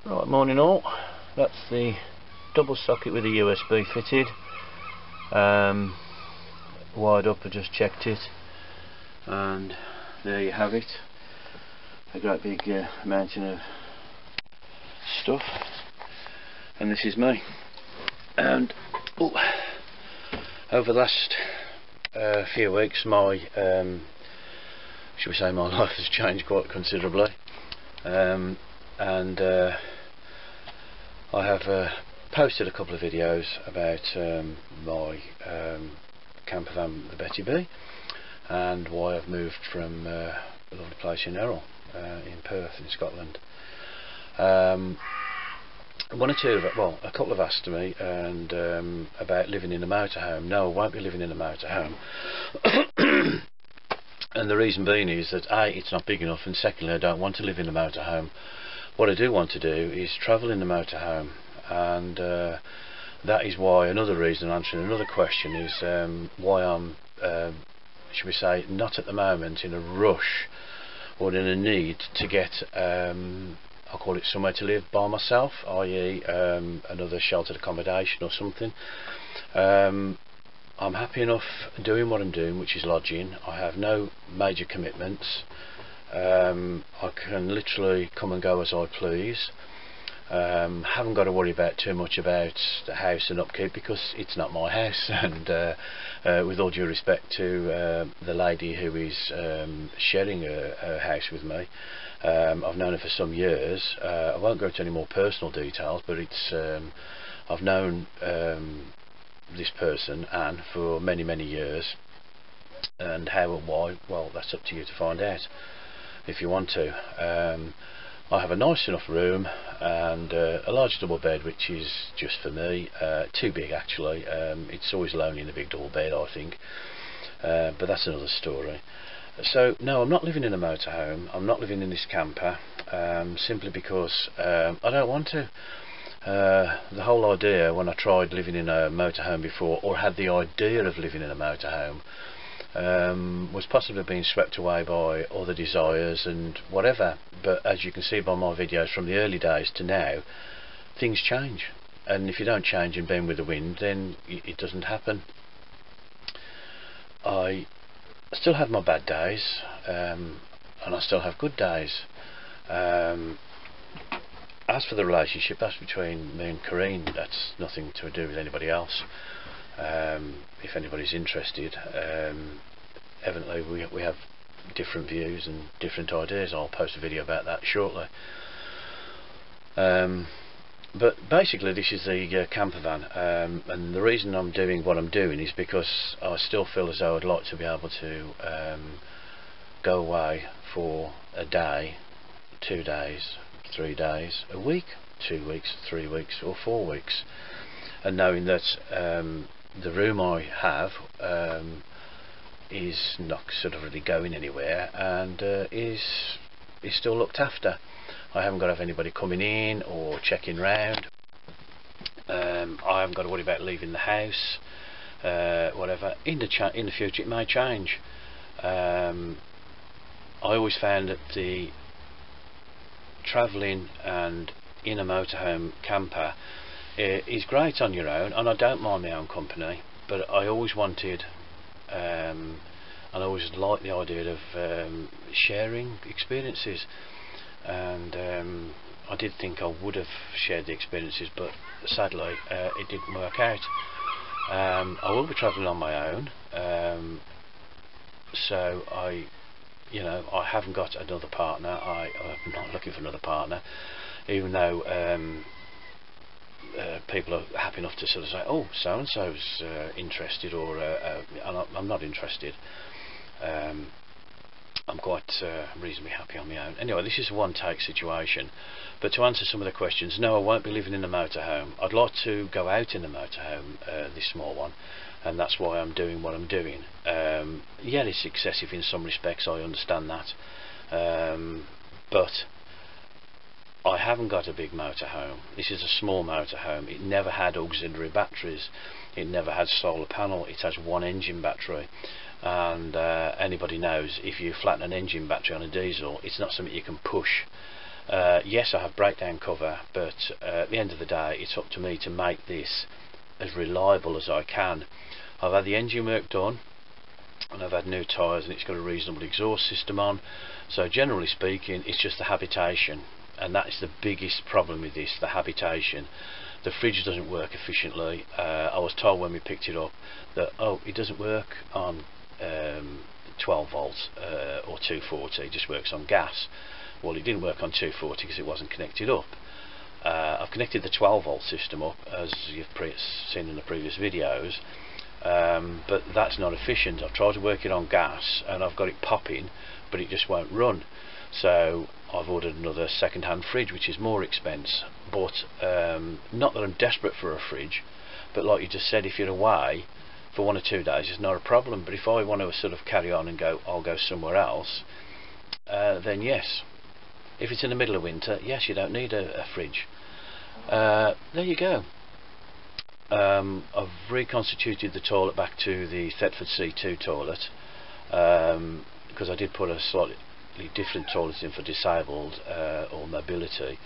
Right, morning all. That's the double socket with a USB fitted. Wired up, I just checked it, and there you have it. A great big mountain of stuff, and this is me. And over the last few weeks, my should we say, my life has changed quite considerably. I have posted a couple of videos about my camper van, the Betty B, and why I've moved from a lovely place in Errol, in Perth in Scotland. One or two, well, a couple have asked me about living in a motorhome. No, I won't be living in a motorhome. And the reason being is that A, it's not big enough, and secondly, I don't want to live in a motorhome. What I do want to do is travel in the motorhome, and that is why, another reason, answering another question, is why I'm, should we say, not at the moment in a rush or in a need to get, I'll call it somewhere to live by myself, i.e. another sheltered accommodation or something. I'm happy enough doing what I'm doing, which is lodging. I have no major commitments. I can literally come and go as I please. Haven't got to worry about too much about the house and upkeep, because it's not my house. And with all due respect to the lady who is sharing her house with me, I've known her for some years. I won't go into any more personal details, but it's I've known this person, Anne, for many years, and how and why, well, that's up to you to find out if you want to. I have a nice enough room and a large double bed, which is just for me, too big actually. It's always lonely in a big double bed, I think, but that's another story. So no, I'm not living in a motorhome. I'm not living in this camper, simply because I don't want to. The whole idea, when I tried living in a motorhome before, or had the idea of living in a motorhome, was possibly being swept away by other desires and whatever. But as you can see by my videos from the early days to now, things change, and if you don't change and bend with the wind, then it doesn't happen. I still have my bad days, and I still have good days. As for the relationship, that's between me and Corrine. That's nothing to do with anybody else. If anybody's interested, evidently we have different views and different ideas. I'll post a video about that shortly. But basically, this is the camper van, and the reason I'm doing what I'm doing is because I still feel as though I'd like to be able to go away for a day, 2 days, 3 days, a week, 2 weeks, 3 weeks, or 4 weeks, and knowing that the room I have is not sort of really going anywhere, and is still looked after. I haven't got to have anybody coming in or checking round. I haven't got to worry about leaving the house, whatever. In the future it may change. I always found that the travelling and in a motorhome camper is great on your own, and I don't mind my own company, but I always wanted and I always liked the idea of sharing experiences, and I did think I would have shared the experiences, but sadly it didn't work out. I will be travelling on my own, so I haven't got another partner. I'm not looking for another partner, even though people are happy enough to sort of say, oh, so and so's interested, or I'm not interested. I'm quite reasonably happy on my own. Anyway, this is a one-take situation, but to answer some of the questions, no, I won't be living in a motorhome. I'd like to go out in a motorhome, this small one, and that's why I'm doing what I'm doing. Yeah, it's excessive in some respects, I understand that, but I haven't got a big motorhome. This is a small motorhome. It never had auxiliary batteries, it never had solar panel. It has one engine battery, and anybody knows if you flatten an engine battery on a diesel, it's not something you can push. Yes, I have breakdown cover, but at the end of the day it's up to me to make this as reliable as I can. I've had the engine work done and I've had new tyres, and it's got a reasonable exhaust system on, so generally speaking it's just the habitation, and that is the biggest problem with this, the habitation. The fridge doesn't work efficiently. I was told when we picked it up that it doesn't work on 12 volts or 240, it just works on gas. Well, it didn't work on 240 because it wasn't connected up. I've connected the 12 volt system up, as you've seen in the previous videos, but that's not efficient. I've tried to work it on gas and I've got it popping, but it just won't run. So I've ordered another second-hand fridge, which is more expensive, but not that I'm desperate for a fridge, but like you just said, if you're away for 1 or 2 days it's not a problem, but if I want to sort of carry on and I'll go somewhere else, then yes. If it's in the middle of winter, yes, you don't need a fridge. There you go. I've reconstituted the toilet back to the Thetford C2 toilet, because I did put a slightly different toilet in for disabled or mobility,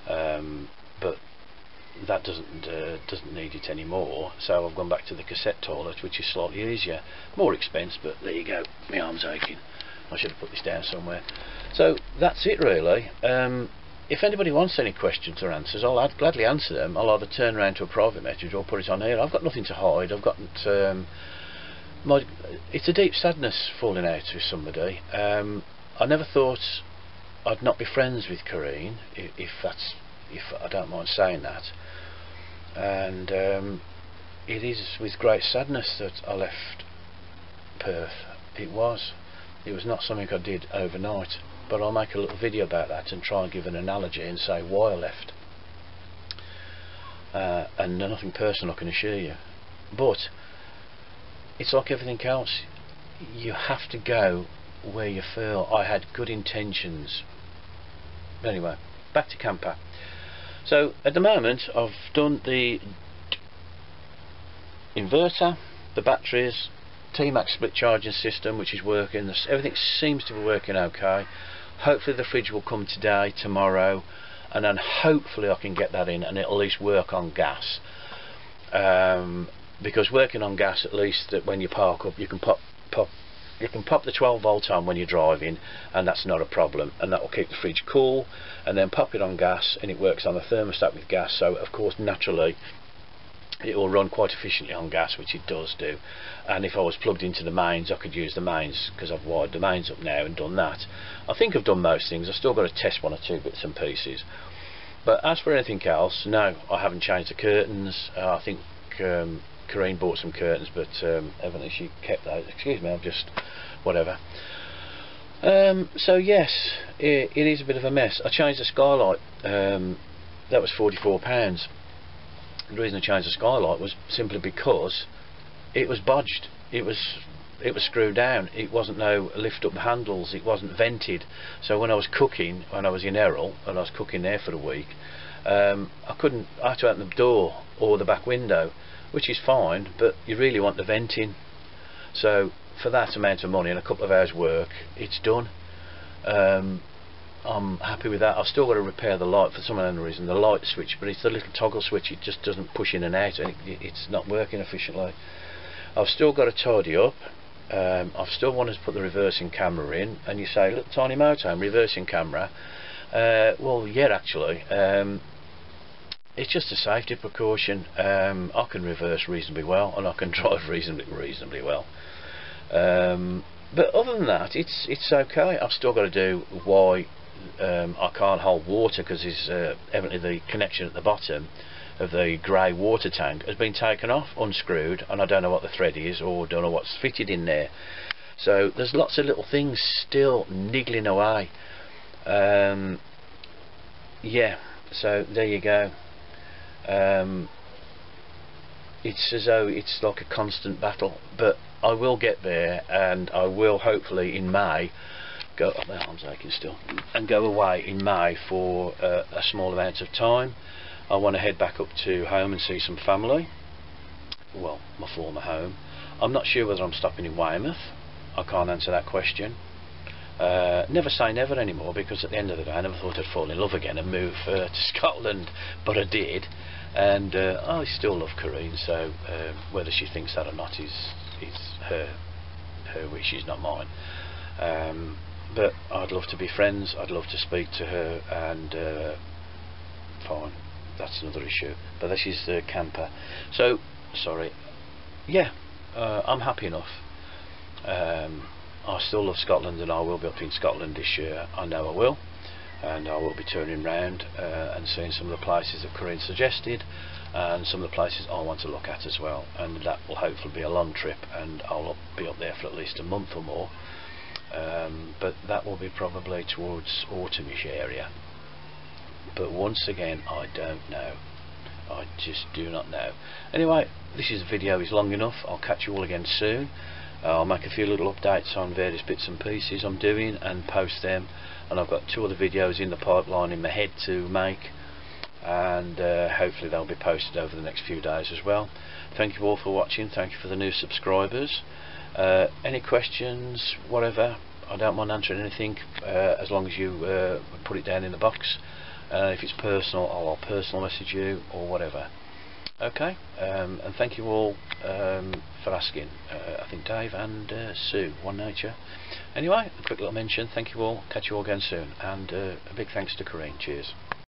but that doesn't need it anymore, so I've gone back to the cassette toilet, which is slightly easier, more expensive, but there you go. My arm's aching. I should have put this down somewhere. So that's it really. If anybody wants any questions or answers, I'll gladly answer them. I'll either turn around to a private message or put it on here. I've got nothing to hide. I've got it's a deep sadness falling out with somebody. I never thought I'd not be friends with Corrine, if I don't mind saying that, and it is with great sadness that I left Perth. It was not something I did overnight, but I'll make a little video about that and try and give an analogy and say why I left, and nothing personal, I can assure you, but it's like everything else, you have to go where you feel. I had good intentions. Anyway, back to camper. So at the moment I've done the inverter, the batteries, T-Max split charging system, which is working. Everything seems to be working okay. Hopefully the fridge will come today, tomorrow, and then hopefully I can get that in and it'll at least work on gas, because working on gas, at least that when you park up you can pop the 12 volt on when you're driving, and that's not a problem, and that will keep the fridge cool, and then pop it on gas and it works on the thermostat with gas, so of course naturally it will run quite efficiently on gas, which it does do. And if I was plugged into the mains, I could use the mains, because I've wired the mains up now and done that. I think I've done most things. I've still got to test 1 or 2 bits and pieces, but as for anything else, no, I haven't changed the curtains. I think Corrine bought some curtains, but evidently she kept those. Excuse me, I've just whatever. So yes, it is a bit of a mess. I changed the skylight. That was £44. The reason I changed the skylight was simply because it was bodged. It was screwed down. It wasn't no lift up handles. It wasn't vented. So when I was cooking, when I was in Errol and I was cooking there for a week, I had to open the door or the back window, which is fine, but you really want the venting. So for that amount of money and a couple of hours work, it's done. I'm happy with that. I've still got to repair the light for some unknown reason, the light switch, but it's the little toggle switch, it just doesn't push in and out, and it's not working efficiently. I've still got to tidy up. I've still wanted to put the reversing camera in, and you say, look, tiny motorhome, reversing camera. Well, yeah, actually, it's just a safety precaution. I can reverse reasonably well, and I can drive reasonably well. But other than that, it's okay. I've still got to do why I can't hold water, because evidently the connection at the bottom of the grey water tank has been taken off, unscrewed, and I don't know what the thread is or don't know what's fitted in there. So there's lots of little things still niggling away. Yeah, so there you go. It's as though it's like a constant battle, but I will get there, and I will hopefully in May go. Oh, my arm's aching still, and go away in May for a small amount of time. I want to head back up to home and see some family. Well, my former home. I'm not sure whether I'm stopping in Weymouth. I can't answer that question. Never say never anymore, because at the end of the day I never thought I'd fall in love again and move to Scotland, but I did, and I still love Corinne, so whether she thinks that or not is her wish, is not mine. But I'd love to be friends, I'd love to speak to her, and fine, that's another issue, but this is the camper. So sorry, yeah, I'm happy enough. I still love Scotland, and I will be up in Scotland this year. I know I will, and I will be turning round and seeing some of the places that Corinne suggested, and some of the places I want to look at as well, and that will hopefully be a long trip, and I'll be up there for at least a month or more, but that will be probably towards autumnish area. But once again, I don't know. I just do not know. Anyway, this video is long enough. I'll catch you all again soon. I'll make a few little updates on various bits and pieces I'm doing and post them, and I've got 2 other videos in the pipeline in my head to make, and hopefully they'll be posted over the next few days as well. Thank you all for watching. Thank you for the new subscribers. Any questions, whatever, I don't mind answering anything, as long as you put it down in the box. If it's personal, I'll personal message you or whatever. Okay, and thank you all for asking. I think Dave and Sue, One Nature. Anyway, a quick little mention. Thank you all. Catch you all again soon, and a big thanks to Corinne. Cheers.